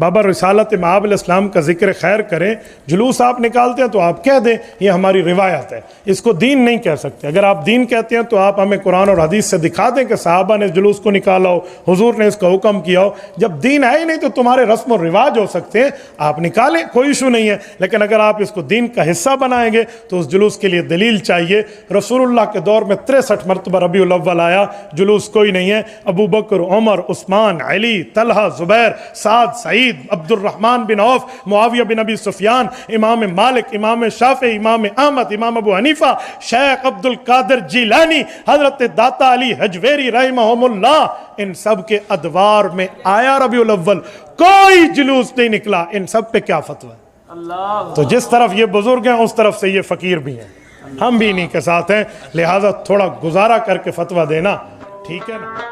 بابا رسالت مآب علیہ السلام کا ذکر خیر کریں، جلوس آپ نکالتے ہیں تو آپ کہہ دیں یہ ہماری روایت ہے، اس کو دین نہیں کہہ سکتے۔ اگر آپ دین کہتے ہیں تو آپ ہمیں قرآن اور حدیث سے دکھا دیں کہ صحابہ نے جلوس کو نکالا ہو، حضور نے اس کا حکم کیا ہو۔ جب دین ہے ہی نہیں تو تمہارے رسم و رواج ہو سکتے ہیں، آپ نکالیں، کوئی ایشو نہیں ہے، لیکن اگر آپ اس کو دین کا حصہ بنائیں گے تو اس جلوس کے لیے دلیل چاہیے۔ رسول اللہ کے دور میں 63 مرتبہ ربیع الاول آیا، جلوس کوئی نہیں ہے۔ ابو بکر، عمر، عثمان، علی، طلحہ، زبیر، سعد، سعید، عبد الرحمن بن عوف، معاویہ بن ابی سفیان، امام مالک، امام شافعی، امام احمد، امام ابو حنیفہ، شیخ عبد القادر جیلانی، حضرت داتا علی حجویری رحمہم اللہ، ان سب کے ادوار میں آیا ربیع الاول، کوئی جلوس نہیں نکلا۔ ان سب پہ کیا فتویٰ ہے؟ تو جس طرف یہ بزرگ ہیں اس طرف سے یہ فقیر بھی ہیں، ہم بھی انہی کے ساتھ ہیں، لہٰذا تھوڑا گزارا کر کے فتویٰ دینا ٹھیک ہے نا۔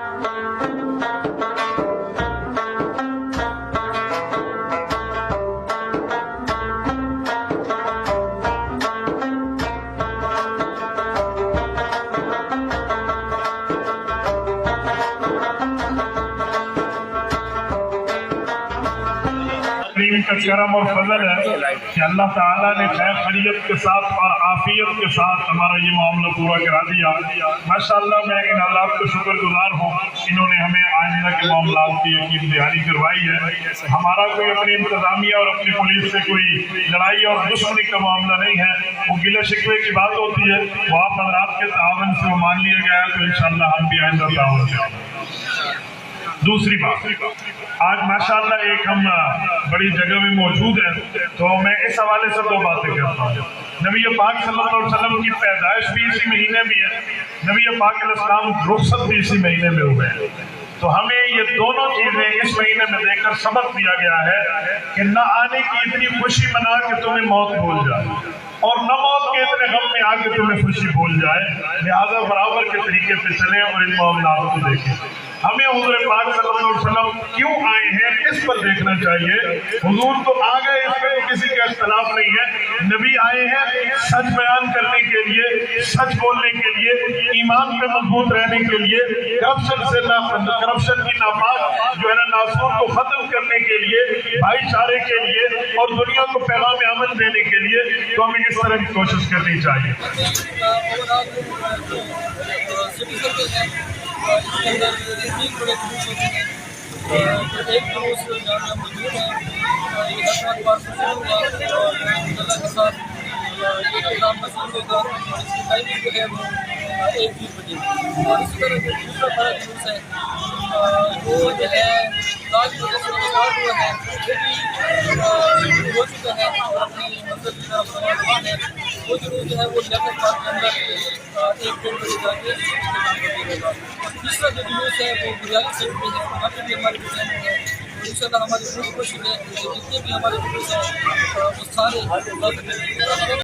کا کرم اور فضل ہے کہ اللہ تعالیٰ نے خیر خیریت کے ساتھ اور عافیت کے ساتھ ہمارا یہ معاملہ پورا کرا دیا۔ ماشاءاللہ میں ان حضرات کو شکر گزار ہوں، انہوں نے ہمیں آئندہ کے معاملات کی یقین دہانی کروائی ہے۔ ہمارا کوئی اپنی انتظامیہ اور اپنی پولیس سے کوئی لڑائی اور دشمنی کا معاملہ نہیں ہے، وہ گلے شکوے کی بات ہوتی ہے، وہ آپ حضرات کے تعاون سے وہ مان لیا گیا ہے، تو انشاءاللہ ہم بھی آئندہ تعاون کریں گے۔ دوسری بات، آج ماشاءاللہ ایک ہم بڑی جگہ میں موجود ہیں، تو میں اس حوالے سے دو باتیں کرتا ہوں۔ نبی پاک صلی اللہ علیہ وسلم کی پیدائش بھی اسی مہینے میں ہے، نبی پاک علیہ السلام رخصت بھی اسی مہینے میں ہوئے ہیں، تو ہمیں یہ دونوں چیزیں اس مہینے میں دیکھ کر سبق دیا گیا ہے کہ نہ آنے کی اتنی خوشی منا کہ تمہیں موت بھول جائے، اور نہ موت کے اتنے غم میں آ کے تمہیں خوشی بھول جائے، لہٰذا برابر کے طریقے پہ چلیں اور ان معاملات کو دیکھیں۔ ہمیں حضور پاک صلی اللہ علیہ وسلم کیوں آئے ہیں اس پر دیکھنا چاہیے۔ حضور تو آ گئے، اس میں کسی کا اختلاف نہیں ہے، نبی آئے ہیں سچ بیان کرنے کے لیے، سچ بولنے کے لیے، ایمان پہ مضبوط رہنے کے لیے، کرپشن کی ناپاک جو ہے نا ناسور کو ختم کرنے کے لیے، بھائی چارے کے لیے، اور دنیا کو پیغام امن دینے کے لیے، تو ہمیں اس طرح کی کوشش کرنی چاہیے۔ ایک جلوس جامعہ موجود ہے، یہ حکمت پارسل اور اللہ کے ساتھ یہ پروگرام مسئلہ ہوگا، اس کی ٹائمنگ جو ہے وہ 1 بجے، اور اسی طرح جو دوسرا بڑا جلوس ہے وہ جو ہے تاج مدرسے سے اسٹارٹ ہوا ہے، وہ بھی ہو چکا ہے اور اپنی منزل کی طرف روان ہے۔ وہ جلوس جو ہے وہ لیاقت پارک کے اندر 1-1.5 بجے جا کے ہوگا۔ تیسرا جو جلوس ہے وہ بریالی سائڈ پہ ہے، وہاں پہ بھی ہماری پلاننگ ہے، اور انشاءاللہ ہماری پوری کوشش ہے کہ جتنے بھی ہمارے جلوس ہیں وہ سارے